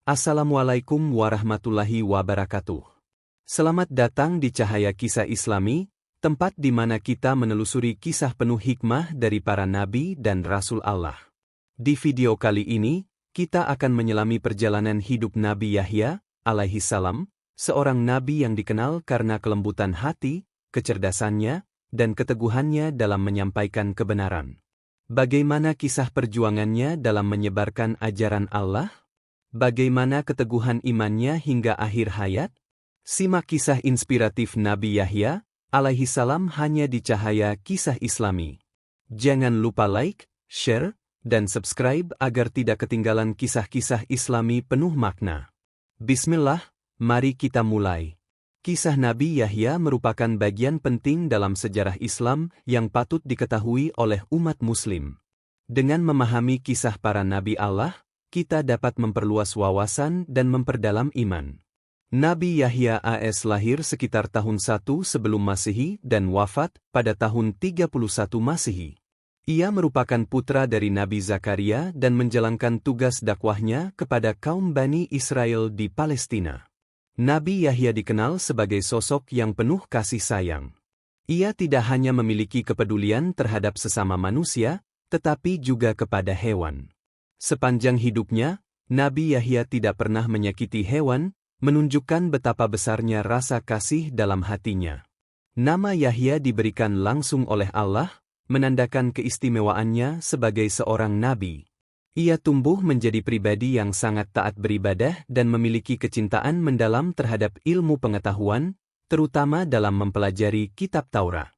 Assalamualaikum warahmatullahi wabarakatuh. Selamat datang di Cahaya Kisah Islami, tempat di mana kita menelusuri kisah penuh hikmah dari para nabi dan rasul Allah. Di video kali ini, kita akan menyelami perjalanan hidup Nabi Yahya, alaihi salam, seorang nabi yang dikenal karena kelembutan hati, kecerdasannya, dan keteguhannya dalam menyampaikan kebenaran. Bagaimana kisah perjuangannya dalam menyebarkan ajaran Allah? Bagaimana keteguhan imannya hingga akhir hayat? Simak kisah inspiratif Nabi Yahya, alaihi salam hanya di Cahaya Kisah Islami. Jangan lupa like, share, dan subscribe agar tidak ketinggalan kisah-kisah Islami penuh makna. Bismillah, mari kita mulai. Kisah Nabi Yahya merupakan bagian penting dalam sejarah Islam yang patut diketahui oleh umat Muslim. Dengan memahami kisah para nabi Allah, kita dapat memperluas wawasan dan memperdalam iman. Nabi Yahya AS lahir sekitar tahun 1 sebelum Masehi dan wafat pada tahun 31 Masehi. Ia merupakan putra dari Nabi Zakaria dan menjalankan tugas dakwahnya kepada kaum Bani Israel di Palestina. Nabi Yahya dikenal sebagai sosok yang penuh kasih sayang. Ia tidak hanya memiliki kepedulian terhadap sesama manusia, tetapi juga kepada hewan. Sepanjang hidupnya, Nabi Yahya tidak pernah menyakiti hewan, menunjukkan betapa besarnya rasa kasih dalam hatinya. Nama Yahya diberikan langsung oleh Allah, menandakan keistimewaannya sebagai seorang nabi. Ia tumbuh menjadi pribadi yang sangat taat beribadah dan memiliki kecintaan mendalam terhadap ilmu pengetahuan, terutama dalam mempelajari kitab Taurat.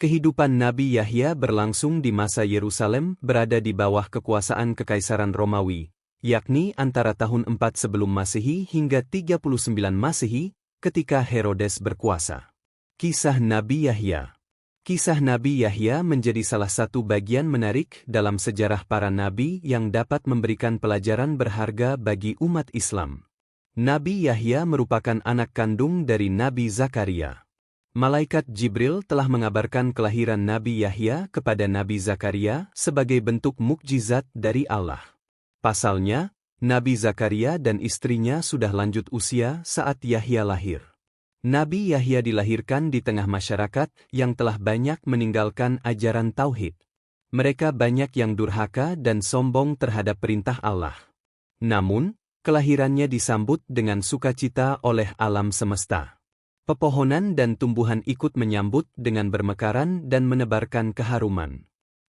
Kehidupan Nabi Yahya berlangsung di masa Yerusalem berada di bawah kekuasaan Kekaisaran Romawi, yakni antara tahun 4 sebelum Masehi hingga 39 Masehi, ketika Herodes berkuasa. Kisah Nabi Yahya. Kisah Nabi Yahya menjadi salah satu bagian menarik dalam sejarah para nabi yang dapat memberikan pelajaran berharga bagi umat Islam. Nabi Yahya merupakan anak kandung dari Nabi Zakaria. Malaikat Jibril telah mengabarkan kelahiran Nabi Yahya kepada Nabi Zakaria sebagai bentuk mukjizat dari Allah. Pasalnya, Nabi Zakaria dan istrinya sudah lanjut usia saat Yahya lahir. Nabi Yahya dilahirkan di tengah masyarakat yang telah banyak meninggalkan ajaran tauhid. Mereka banyak yang durhaka dan sombong terhadap perintah Allah. Namun, kelahirannya disambut dengan sukacita oleh alam semesta. Pepohonan dan tumbuhan ikut menyambut dengan bermekaran dan menebarkan keharuman.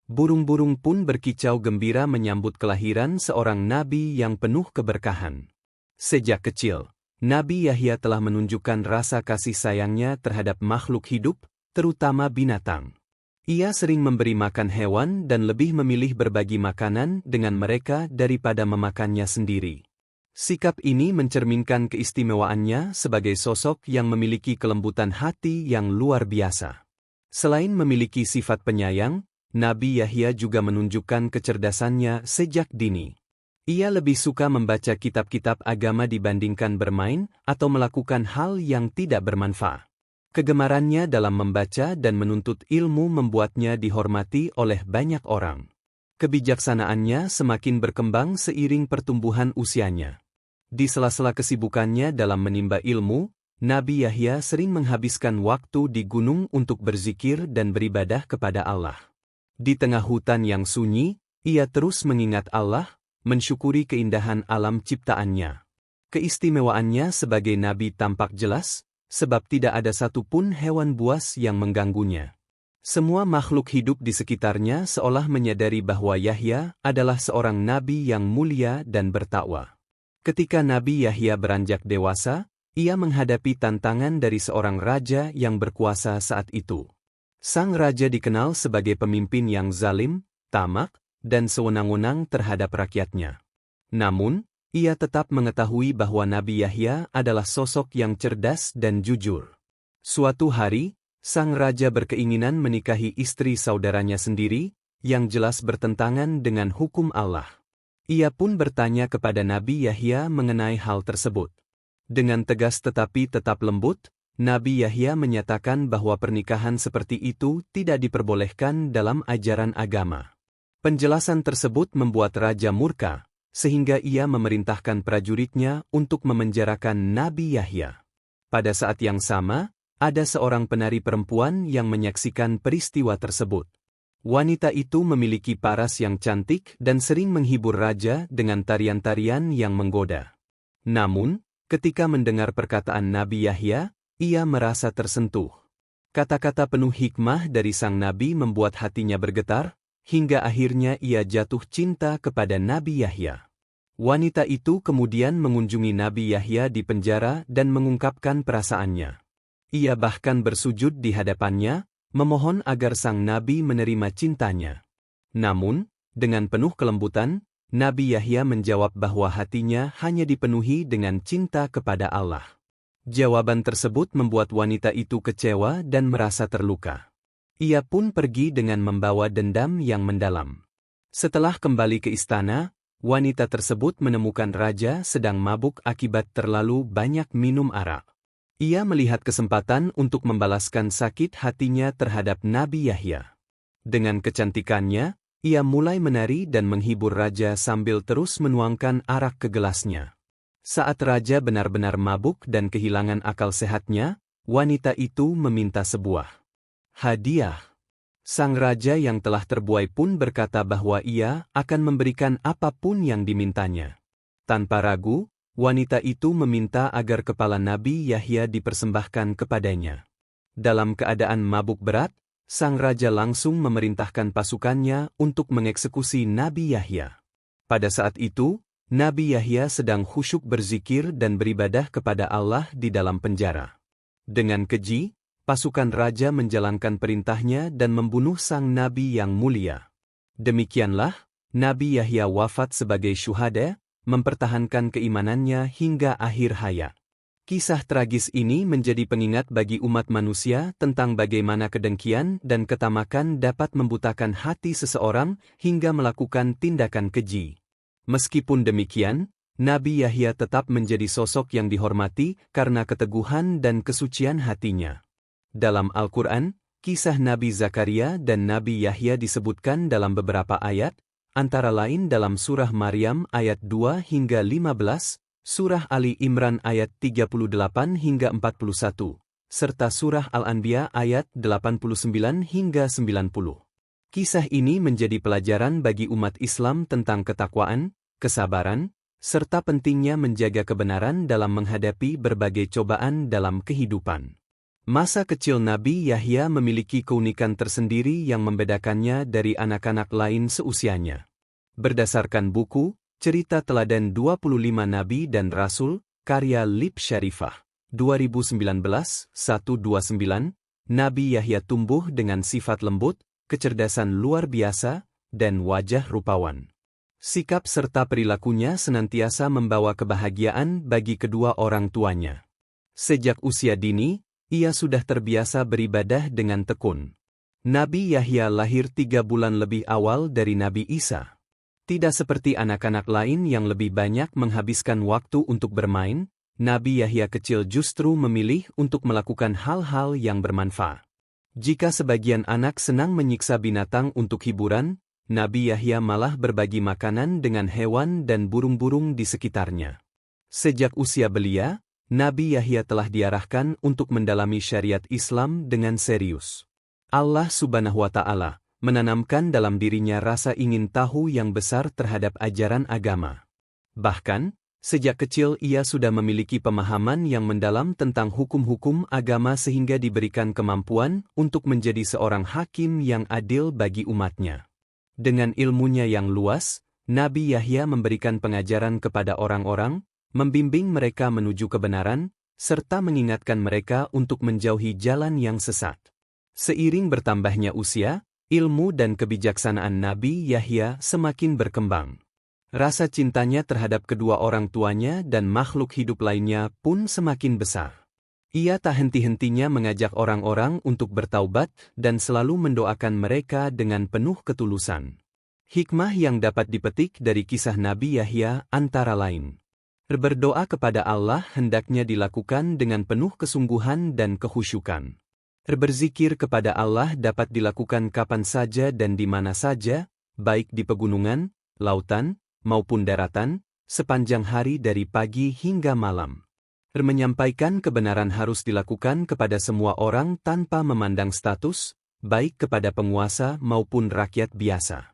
Burung-burung pun berkicau gembira menyambut kelahiran seorang nabi yang penuh keberkahan. Sejak kecil, Nabi Yahya telah menunjukkan rasa kasih sayangnya terhadap makhluk hidup, terutama binatang. Ia sering memberi makan hewan dan lebih memilih berbagi makanan dengan mereka daripada memakannya sendiri. Sikap ini mencerminkan keistimewaannya sebagai sosok yang memiliki kelembutan hati yang luar biasa. Selain memiliki sifat penyayang, Nabi Yahya juga menunjukkan kecerdasannya sejak dini. Ia lebih suka membaca kitab-kitab agama dibandingkan bermain atau melakukan hal yang tidak bermanfaat. Kegemarannya dalam membaca dan menuntut ilmu membuatnya dihormati oleh banyak orang. Kebijaksanaannya semakin berkembang seiring pertumbuhan usianya. Di sela-sela kesibukannya dalam menimba ilmu, Nabi Yahya sering menghabiskan waktu di gunung untuk berzikir dan beribadah kepada Allah. Di tengah hutan yang sunyi, ia terus mengingat Allah, mensyukuri keindahan alam ciptaannya. Keistimewaannya sebagai nabi tampak jelas, sebab tidak ada satupun hewan buas yang mengganggunya. Semua makhluk hidup di sekitarnya seolah menyadari bahwa Yahya adalah seorang nabi yang mulia dan bertakwa. Ketika Nabi Yahya beranjak dewasa, ia menghadapi tantangan dari seorang raja yang berkuasa saat itu. Sang raja dikenal sebagai pemimpin yang zalim, tamak, dan sewenang-wenang terhadap rakyatnya. Namun, ia tetap mengetahui bahwa Nabi Yahya adalah sosok yang cerdas dan jujur. Suatu hari, sang raja berkeinginan menikahi istri saudaranya sendiri, yang jelas bertentangan dengan hukum Allah. Ia pun bertanya kepada Nabi Yahya mengenai hal tersebut. Dengan tegas tetapi tetap lembut, Nabi Yahya menyatakan bahwa pernikahan seperti itu tidak diperbolehkan dalam ajaran agama. Penjelasan tersebut membuat raja murka, sehingga ia memerintahkan prajuritnya untuk memenjarakan Nabi Yahya. Pada saat yang sama, ada seorang penari perempuan yang menyaksikan peristiwa tersebut. Wanita itu memiliki paras yang cantik dan sering menghibur raja dengan tarian-tarian yang menggoda. Namun, ketika mendengar perkataan Nabi Yahya, ia merasa tersentuh. Kata-kata penuh hikmah dari sang nabi membuat hatinya bergetar, hingga akhirnya ia jatuh cinta kepada Nabi Yahya. Wanita itu kemudian mengunjungi Nabi Yahya di penjara dan mengungkapkan perasaannya. Ia bahkan bersujud di hadapannya, memohon agar sang nabi menerima cintanya. Namun, dengan penuh kelembutan, Nabi Yahya menjawab bahwa hatinya hanya dipenuhi dengan cinta kepada Allah. Jawaban tersebut membuat wanita itu kecewa dan merasa terluka. Ia pun pergi dengan membawa dendam yang mendalam. Setelah kembali ke istana, wanita tersebut menemukan raja sedang mabuk akibat terlalu banyak minum arak. Ia melihat kesempatan untuk membalaskan sakit hatinya terhadap Nabi Yahya. Dengan kecantikannya, ia mulai menari dan menghibur raja sambil terus menuangkan arak ke gelasnya. Saat raja benar-benar mabuk dan kehilangan akal sehatnya, wanita itu meminta sebuah hadiah. Sang raja yang telah terbuai pun berkata bahwa ia akan memberikan apapun yang dimintanya. Tanpa ragu, wanita itu meminta agar kepala Nabi Yahya dipersembahkan kepadanya. Dalam keadaan mabuk berat, sang raja langsung memerintahkan pasukannya untuk mengeksekusi Nabi Yahya. Pada saat itu, Nabi Yahya sedang khusyuk berzikir dan beribadah kepada Allah di dalam penjara. Dengan keji, pasukan raja menjalankan perintahnya dan membunuh sang nabi yang mulia. Demikianlah, Nabi Yahya wafat sebagai syuhada, mempertahankan keimanannya hingga akhir hayat. Kisah tragis ini menjadi pengingat bagi umat manusia tentang bagaimana kedengkian dan ketamakan dapat membutakan hati seseorang hingga melakukan tindakan keji. Meskipun demikian, Nabi Yahya tetap menjadi sosok yang dihormati karena keteguhan dan kesucian hatinya. Dalam Al-Quran, kisah Nabi Zakaria dan Nabi Yahya disebutkan dalam beberapa ayat, antara lain dalam surah Maryam ayat 2 hingga 15, surah Ali Imran ayat 38 hingga 41, serta surah Al-Anbiya ayat 89 hingga 90. Kisah ini menjadi pelajaran bagi umat Islam tentang ketakwaan, kesabaran, serta pentingnya menjaga kebenaran dalam menghadapi berbagai cobaan dalam kehidupan. Masa kecil Nabi Yahya memiliki keunikan tersendiri yang membedakannya dari anak-anak lain seusianya. Berdasarkan buku, Cerita Teladan 25 Nabi dan Rasul, karya Lib Syarifah, 2019-129, Nabi Yahya tumbuh dengan sifat lembut, kecerdasan luar biasa, dan wajah rupawan. Sikap serta perilakunya senantiasa membawa kebahagiaan bagi kedua orang tuanya. Sejak usia dini, ia sudah terbiasa beribadah dengan tekun. Nabi Yahya lahir 3 bulan lebih awal dari Nabi Isa. Tidak seperti anak-anak lain yang lebih banyak menghabiskan waktu untuk bermain, Nabi Yahya kecil justru memilih untuk melakukan hal-hal yang bermanfaat. Jika sebagian anak senang menyiksa binatang untuk hiburan, Nabi Yahya malah berbagi makanan dengan hewan dan burung-burung di sekitarnya. Sejak usia belia, Nabi Yahya telah diarahkan untuk mendalami syariat Islam dengan serius. Allah Subhanahu wa Ta'ala menanamkan dalam dirinya rasa ingin tahu yang besar terhadap ajaran agama. Bahkan, sejak kecil ia sudah memiliki pemahaman yang mendalam tentang hukum-hukum agama sehingga diberikan kemampuan untuk menjadi seorang hakim yang adil bagi umatnya. Dengan ilmunya yang luas, Nabi Yahya memberikan pengajaran kepada orang-orang, membimbing mereka menuju kebenaran, serta mengingatkan mereka untuk menjauhi jalan yang sesat. Seiring bertambahnya usia, ilmu dan kebijaksanaan Nabi Yahya semakin berkembang. Rasa cintanya terhadap kedua orang tuanya dan makhluk hidup lainnya pun semakin besar. Ia tak henti-hentinya mengajak orang-orang untuk bertaubat dan selalu mendoakan mereka dengan penuh ketulusan. Hikmah yang dapat dipetik dari kisah Nabi Yahya antara lain. Berdoa kepada Allah hendaknya dilakukan dengan penuh kesungguhan dan kekhusyukan. Berzikir kepada Allah dapat dilakukan kapan saja dan di mana saja, baik di pegunungan, lautan, maupun daratan, sepanjang hari dari pagi hingga malam. Menyampaikan kebenaran harus dilakukan kepada semua orang tanpa memandang status, baik kepada penguasa maupun rakyat biasa.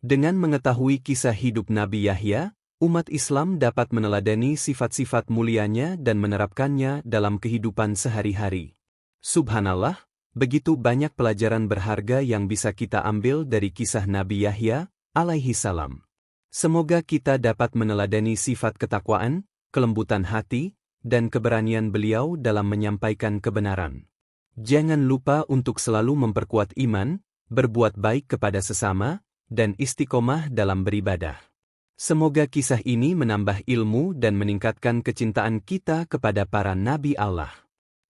Dengan mengetahui kisah hidup Nabi Yahya, umat Islam dapat meneladani sifat-sifat mulianya dan menerapkannya dalam kehidupan sehari-hari. Subhanallah, begitu banyak pelajaran berharga yang bisa kita ambil dari kisah Nabi Yahya, alaihi salam. Semoga kita dapat meneladani sifat ketakwaan, kelembutan hati, dan keberanian beliau dalam menyampaikan kebenaran. Jangan lupa untuk selalu memperkuat iman, berbuat baik kepada sesama, dan istiqomah dalam beribadah. Semoga kisah ini menambah ilmu dan meningkatkan kecintaan kita kepada para Nabi Allah.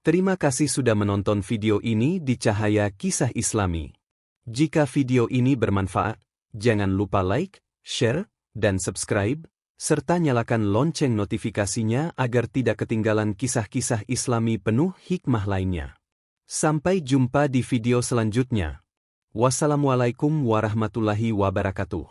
Terima kasih sudah menonton video ini di Cahaya Kisah Islami. Jika video ini bermanfaat, jangan lupa like, share, dan subscribe, serta nyalakan lonceng notifikasinya agar tidak ketinggalan kisah-kisah Islami penuh hikmah lainnya. Sampai jumpa di video selanjutnya. Wassalamualaikum warahmatullahi wabarakatuh.